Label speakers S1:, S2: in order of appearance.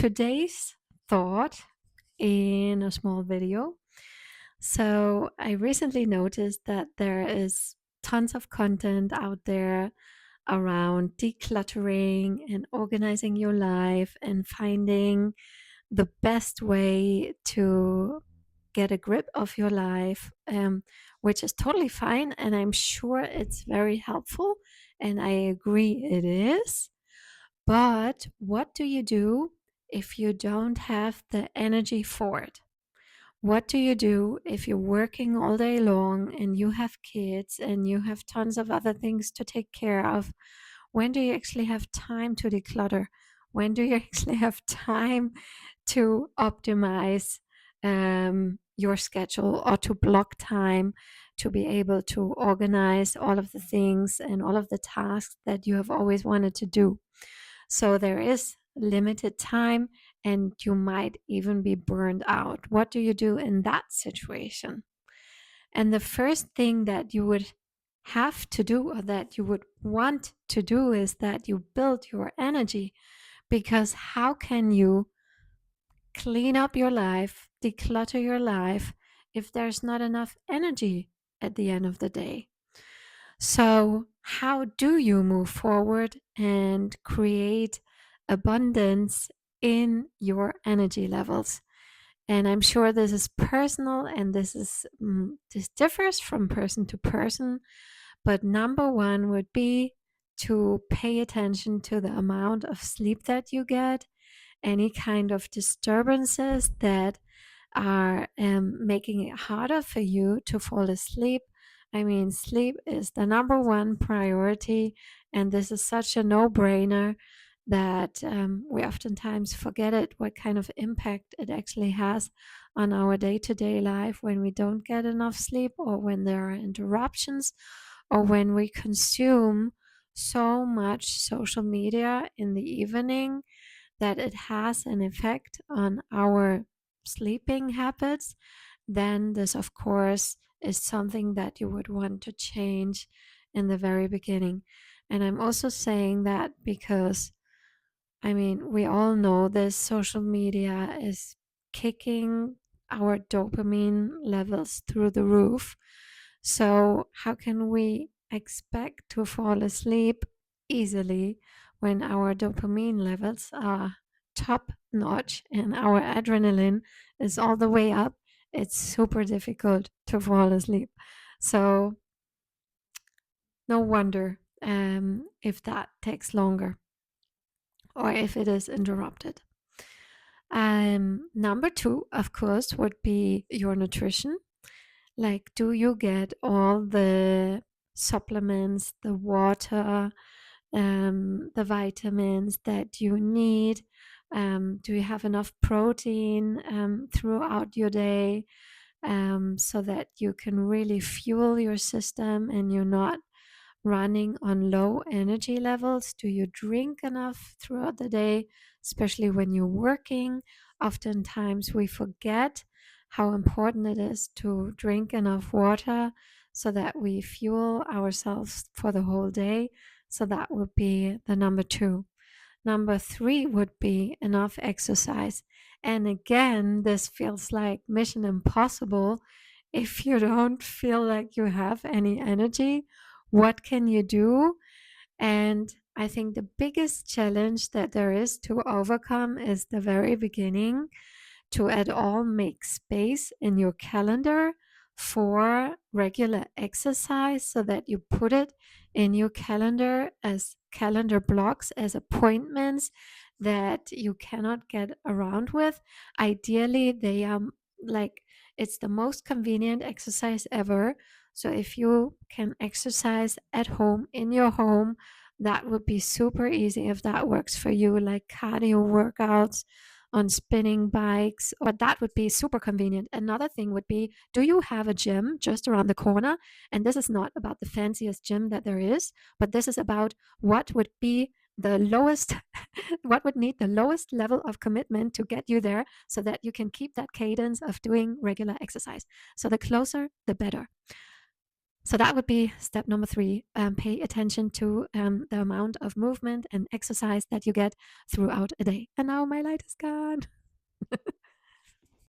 S1: today's thought in a small video. So, I recently noticed that there is tons of content out there around decluttering and organizing your life and finding the best way to get a grip of your life, which is totally fine. And I'm sure it's very helpful. And I agree it is. But what do you do if you don't have the energy for it? What do you do if you're working all day long and you have kids and you have tons of other things to take care of? When do you actually have time to declutter? When do you actually have time to optimize your schedule or to block time to be able to organize all of the things and all of the tasks that you have always wanted to do? So there is limited time and you might even be burned out. What do you do in that situation? And the first thing that you would have to do or that you would want to do is that you build your energy, because how can you clean up your life, declutter your life, if there's not enough energy at the end of the day? So, how do you move forward and create abundance in your energy levels? And I'm sure this is personal and this differs from person to person, but number one would be to pay attention to the amount of sleep that you get, any kind of disturbances that are making it harder for you to fall asleep. I mean, sleep is the number one priority, and this is such a no brainer that we oftentimes forget it, what kind of impact it actually has on our day to day life when we don't get enough sleep, or when there are interruptions, or when we consume so much social media in the evening that it has an effect on our sleeping habits. Then this, of course, is something that you would want to change in the very beginning. And I'm also saying that because, I mean, we all know this social media is kicking our dopamine levels through the roof. So, how can we expect to fall asleep easily when our dopamine levels are top notch and our adrenaline is all the way up? It's super difficult to fall asleep. So, no wonder if that takes longer or if it is interrupted. Number two, of course, would be your nutrition. Like, do you get all the supplements, the water, the vitamins that you need? Do you have enough protein throughout your day, so that you can really fuel your system and you're not running on low energy levels? Do you drink enough throughout the day, especially when you're working? Oftentimes we forget how important it is to drink enough water so that we fuel ourselves for the whole day. So that would be the number two. Number three would be enough exercise. And again, this feels like mission impossible. If you don't feel like you have any energy, what can you do? And I think the biggest challenge that there is to overcome is the very beginning, to at all make space in your calendar for regular exercise, so that you put it in your calendar as calendar blocks, as appointments that you cannot get around with. Ideally, they are like, it's the most convenient exercise ever. So if you can exercise at home, in your home, that would be super easy if that works for you, like cardio workouts on spinning bikes, or that would be super convenient. Another thing would be, do you have a gym just around the corner? And this is not about the fanciest gym that there is, but this is about what would be the lowest, what would need the lowest level of commitment to get you there so that you can keep that cadence of doing regular exercise. So the closer, the better. So that would be step number three. Pay attention to the amount of movement and exercise that you get throughout a day. And now my light is gone.